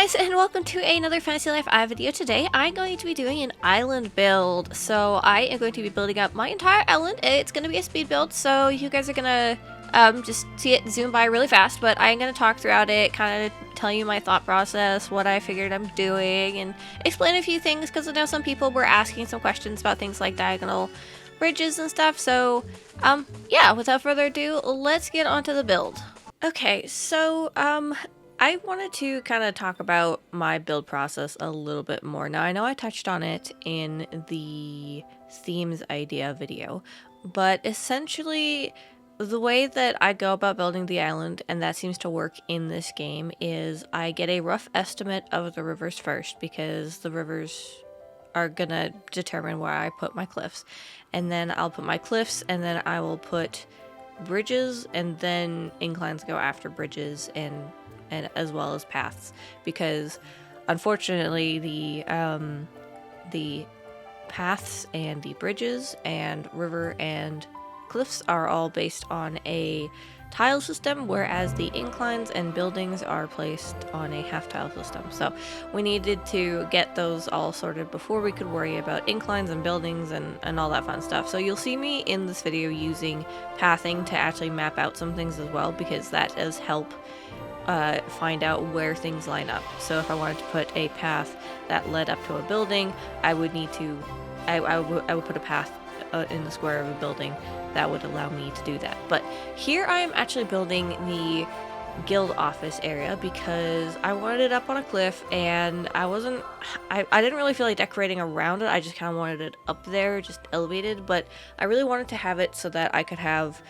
guys, and welcome to another Fantasy Life I video. Today I'm going to be doing an island build. So I am going to be building up my entire island. It's going to be a speed build, so you guys are going to just see it zoom by really fast, but I'm going to talk throughout it, kind of tell you my thought process, what I figured I'm doing, and explain a few things, because I know some people were asking some questions about things like diagonal bridges and stuff. So yeah, without further ado, let's get onto the build. Okay, so I wanted to kind of talk about my build process a little bit more. Now, I know I touched on it in the themes idea video, but essentially the way that I go about building the island, and that seems to work in this game, is I get a rough estimate of the rivers first, because the rivers are gonna determine where I put my cliffs. And then I'll put my cliffs, and then I will put bridges, and then inclines go after bridges, and as well as paths, because unfortunately the paths and the bridges and river and cliffs are all based on a tile system, whereas the inclines and buildings are placed on a half tile system. So we needed to get those all sorted before we could worry about inclines and buildings and all that fun stuff. So you'll see me in this video using pathing to actually map out some things as well, because that does help find out where things line up. So if I wanted to put a path that led up to a building, I would need to I would put a path in the square of a building that would allow me to do that. But here I am actually building the guild office area, because I wanted it up on a cliff, and I didn't really feel like decorating around it. I just kind of wanted it up there, just elevated, but I really wanted to have it so that I could have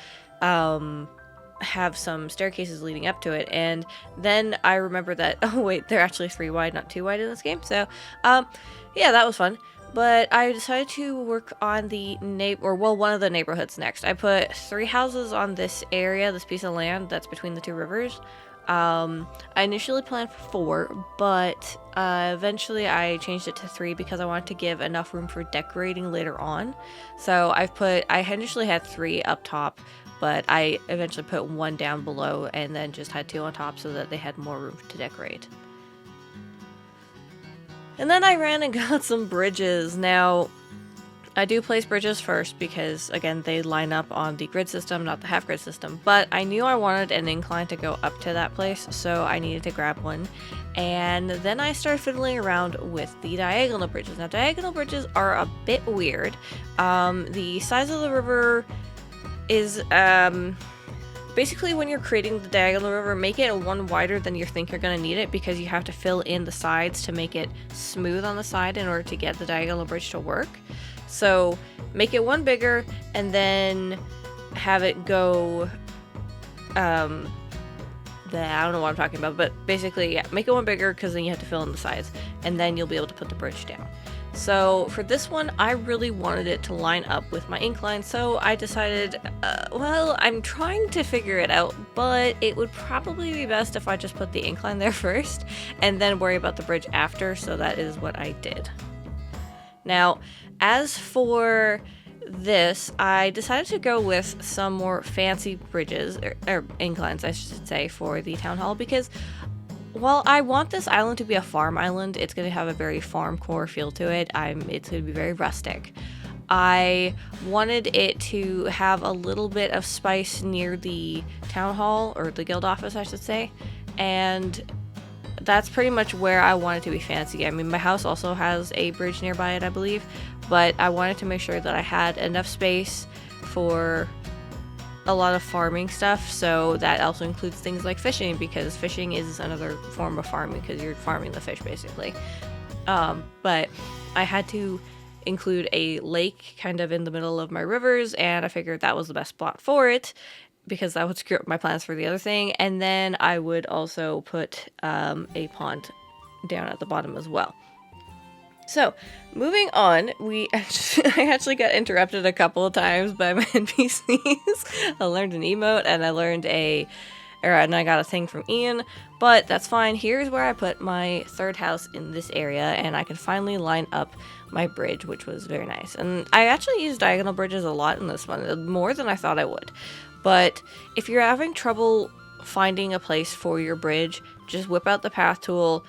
some staircases leading up to it. And then I remember that, oh wait, they're actually 3 wide, not 2 wide in this game. So yeah, that was fun. But I decided to work on the one of the neighborhoods next. I put 3 houses on this area, this piece of land that's between the 2 rivers. I initially planned for 4, but eventually I changed it to 3 because I wanted to give enough room for decorating later on. So I initially had 3 up top, but I eventually put 1 down below, and then just had 2 on top so that they had more room to decorate. And then I ran and got some bridges. Now, I do place bridges first because, again, they line up on the grid system, not the half grid system. But I knew I wanted an incline to go up to that place, so I needed to grab one. And then I started fiddling around with the diagonal bridges. Now, diagonal bridges are a bit weird. The size of the river is basically, when you're creating the diagonal river, make it 1 wider than you think you're going to need it, because you have to fill in the sides to make it smooth on the side in order to get the diagonal bridge to work. So make it 1 bigger, and then have it go I don't know what I'm talking about, but basically, yeah, make it 1 bigger, because then you have to fill in the sides, and then you'll be able to put the bridge down. So for this one, I really wanted it to line up with my incline, so I decided, well, I'm trying to figure it out, but it would probably be best if I just put the incline there first, and then worry about the bridge after, so that is what I did. Now, as for this, I decided to go with some more fancy bridges, or inclines, I should say, for the town hall, because while I want this island to be a farm island, it's going to have a very farm core feel to it. It's going to be very rustic. I wanted it to have a little bit of spice near the town hall, or the guild office, I should say, and that's pretty much where I want it to be fancy. I mean, my house also has a bridge nearby it, I believe, but I wanted to make sure that I had enough space for a lot of farming stuff, so that also includes things like fishing, because fishing is another form of farming, because you're farming the fish basically. But I had to include a lake kind of in the middle of my rivers, and I figured that was the best spot for it, because that would screw up my plans for the other thing. And then I would also put a pond down at the bottom as well. So, moving on, I actually got interrupted a couple of times by my NPCs. I learned an emote, and and I got a thing from Ian, but that's fine. Here's where I put my 3rd house in this area, and I can finally line up my bridge, which was very nice. And I actually use diagonal bridges a lot in this one, more than I thought I would. But if you're having trouble finding a place for your bridge, just whip out the path tool,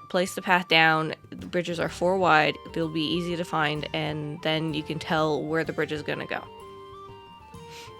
place the path down. The bridges are 4 wide. They'll be easy to find, and then you can tell where the bridge is going to go.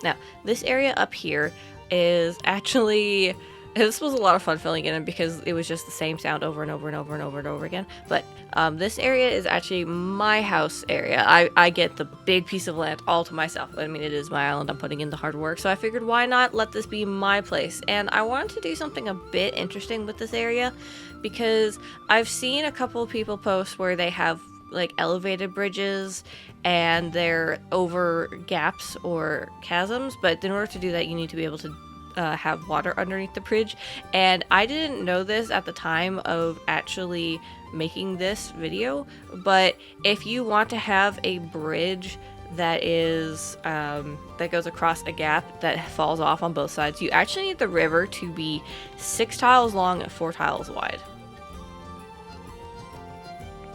Now, this area up here is actually... This was a lot of fun filling in because it was just the same sound over and over and over and over and over again. But this area is actually my house area. I get the big piece of land all to myself. I mean, it is my island. I'm putting in the hard work. So I figured, why not let this be my place? And I wanted to do something a bit interesting with this area because I've seen a couple of people post where they have like elevated bridges and they're over gaps or chasms. But in order to do that, you need to be able to have water underneath the bridge, and I didn't know this at the time of actually making this video, but if you want to have a bridge that is that goes across a gap that falls off on both sides, you actually need the river to be 6 tiles long and 4 tiles wide,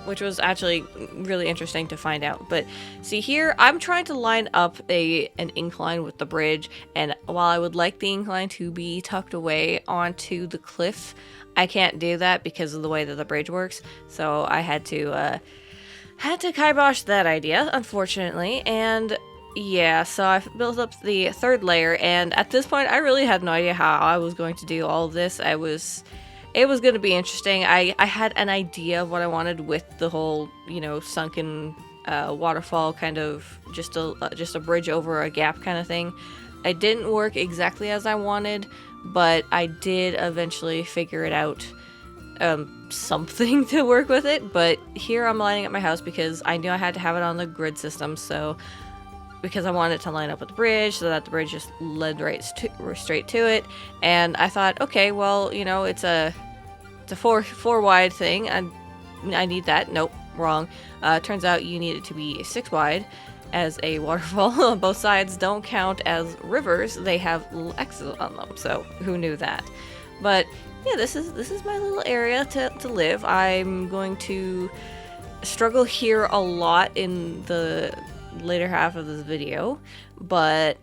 which was actually really interesting to find out. But see here, I'm trying to line up an incline with the bridge, and while I would like the incline to be tucked away onto the cliff, I can't do that because of the way that the bridge works. So I had to kibosh that idea, unfortunately. And yeah, so I built up the 3rd layer, and at this point I really had no idea how I was going to do all of this. It was going to be interesting. I had an idea of what I wanted with the whole, you know, sunken waterfall, kind of just a bridge over a gap kind of thing. It didn't work exactly as I wanted, but I did eventually figure it out, something to work with it. But here I'm lining up my house because I knew I had to have it on the grid system, so because I wanted to line up with the bridge so that the bridge just led straight to it. And I thought, okay, well, you know, it's a 4 wide thing. I need that. Nope, wrong. Turns out you need it to be 6 wide, as a waterfall on both sides don't count as rivers. They have little X's on them. So who knew that? But yeah, this is my little area to live. I'm going to struggle here a lot in the later half of this video, but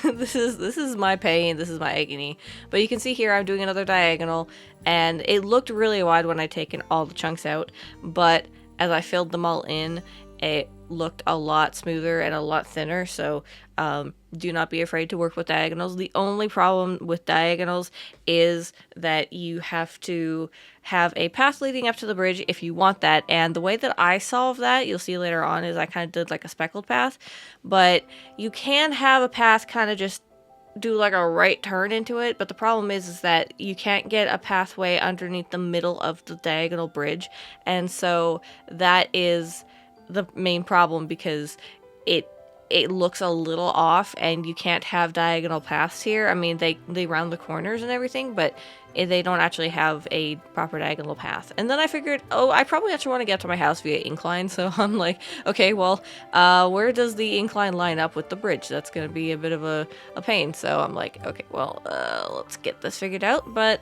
this is my pain, this is my agony. But you can see here I'm doing another diagonal, and it looked really wide when I taken all the chunks out, but as I filled them all in, it looked a lot smoother and a lot thinner. So do not be afraid to work with diagonals. The only problem with diagonals is that you have to have a path leading up to the bridge if you want that. And the way that I solve that, you'll see later on, is I kind of did like a speckled path. But you can have a path kind of just do like a right turn into it, but the problem is that you can't get a pathway underneath the middle of the diagonal bridge. And so that is the main problem, because it looks a little off and you can't have diagonal paths here. I mean, they round the corners and everything, but they don't actually have a proper diagonal path. And then I figured, oh, I probably actually want to get to my house via incline. So I'm like, okay, well, where does the incline line up with the bridge? That's going to be a bit of a pain. So I'm like, okay, well, let's get this figured out. But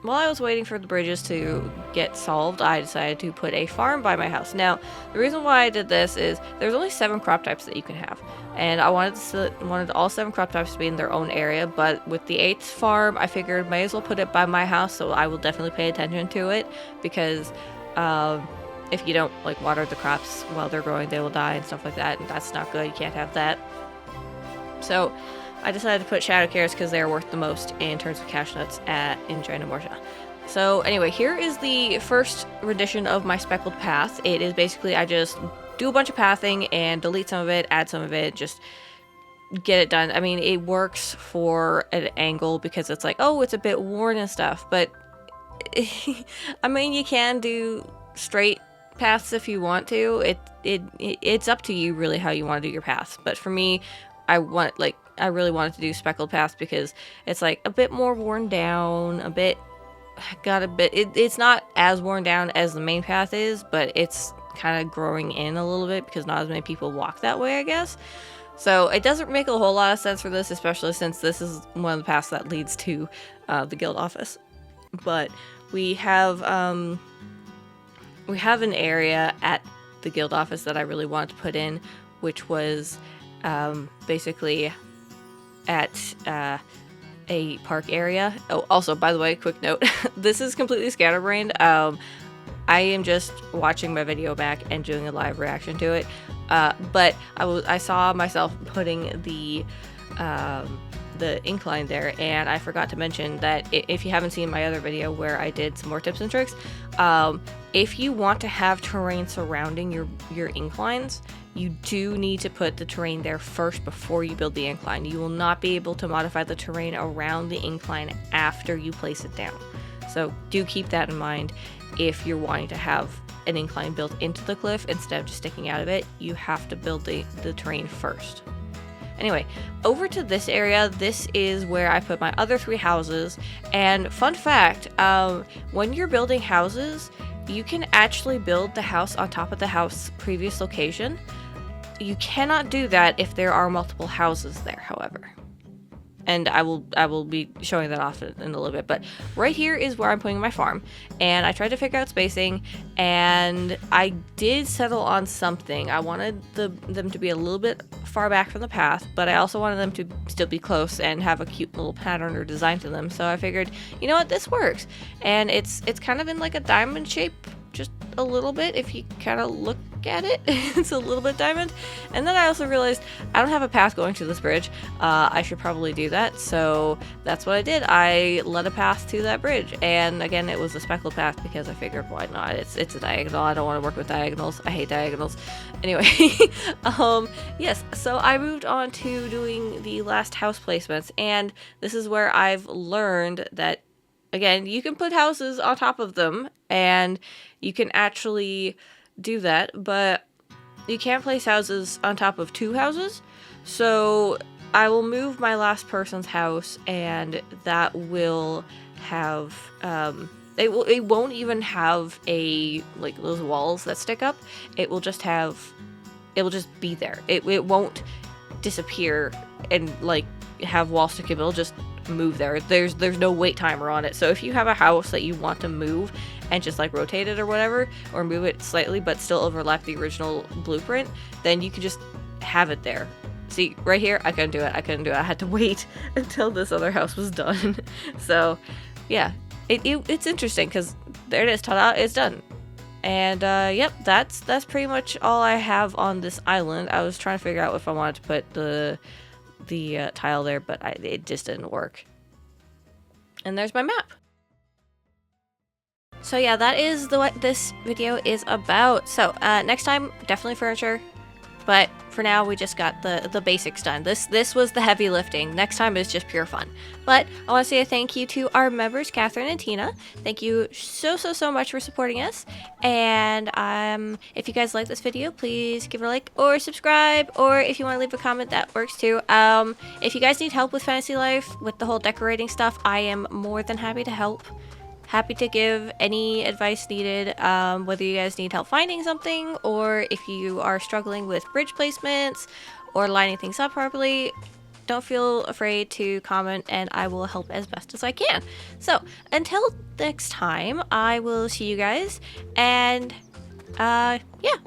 while I was waiting for the bridges to get solved, I decided to put a farm by my house. Now, the reason why I did this is there's only 7 crop types that you can have, and I wanted all 7 crop types to be in their own area. But with the 8th farm, I figured may as well put it by my house, so I will definitely pay attention to it, because if you don't like water the crops while they're growing, they will die and stuff like that, and that's not good. You can't have that. So I decided to put shadow carrots because they're worth the most in terms of cash nuts in China Morsha. So anyway, here is the first rendition of my speckled path. It is basically, I just do a bunch of pathing and delete some of it, add some of it, just get it done. I mean, it works for an angle because it's like, oh, it's a bit worn and stuff, but I mean, you can do straight paths if you want to. It's up to you really how you want to do your paths. But for me, I really wanted to do speckled paths because it's like a bit more worn down, it's not as worn down as the main path is, but it's kind of growing in a little bit because not as many people walk that way, I guess. So it doesn't make a whole lot of sense for this, especially since this is one of the paths that leads to the guild office. But we have an area at the guild office that I really wanted to put in, which was basically at a park area. Oh, also, by the way, quick note, this is completely scatterbrained. I am just watching my video back and doing a live reaction to it. But I saw myself putting the incline there, and I forgot to mention that if you haven't seen my other video where I did some more tips and tricks, if you want to have terrain surrounding your inclines, you do need to put the terrain there first before you build the incline. You will not be able to modify the terrain around the incline after you place it down. So do keep that in mind. If you're wanting to have an incline built into the cliff instead of just sticking out of it, you have to build the terrain first. Anyway, over to this area. This is where I put my other 3 houses. And fun fact, when you're building houses, you can actually build the house on top of the house previous location. You cannot do that if there are multiple houses there, however. And I will be showing that off in a little bit. But right here is where I'm putting my farm. And I tried to figure out spacing, and I did settle on something. I wanted them to be a little bit far back from the path, but I also wanted them to still be close and have a cute little pattern or design to them. So I figured, you know what, this works. And it's kind of in like a diamond shape, just a little bit. If you kind of look at it, it's a little bit diamond. And then I also realized I don't have a path going to this bridge. I should probably do that, so that's what I did. I led a path to that bridge, and again, it was a speckled path because I figured, why not? It's a diagonal. I don't want to work with diagonals. I hate diagonals. Anyway, yes, so I moved on to doing the last house placements, and this is where I've learned that, again, you can put houses on top of them, and you can actually do that, but you can't place houses on top of 2 houses. So I will move my last person's house, and that will have it won't even have a like those walls that stick up. It will just be there. It won't disappear and like have walls stick up. It'll just move there. There's no wait timer on it. So if you have a house that you want to move and just like rotate it or whatever, or move it slightly but still overlap the original blueprint, then you can just have it there. See, right here, I couldn't do it. I had to wait until this other house was done. So yeah, it's interesting because there it is, ta-da, it's done. And yep, that's pretty much all I have on this island. I was trying to figure out if I wanted to put the tile there, but it just didn't work. And there's my map. So yeah, that is what this video is about. So next time, definitely furniture, but for now we just got the basics done. This was the heavy lifting. Next time is just pure fun. But I want to say a thank you to our members, Catherine and Tina. Thank you so much for supporting us. And if you guys like this video, please give it a like or subscribe, or if you want to leave a comment, that works too. If you guys need help with Fantasy Life, with the whole decorating stuff, I am more than happy to help. Happy to give any advice needed, whether you guys need help finding something, or if you are struggling with bridge placements or lining things up properly. Don't feel afraid to comment, and I will help as best as I can. So until next time, I will see you guys, and yeah.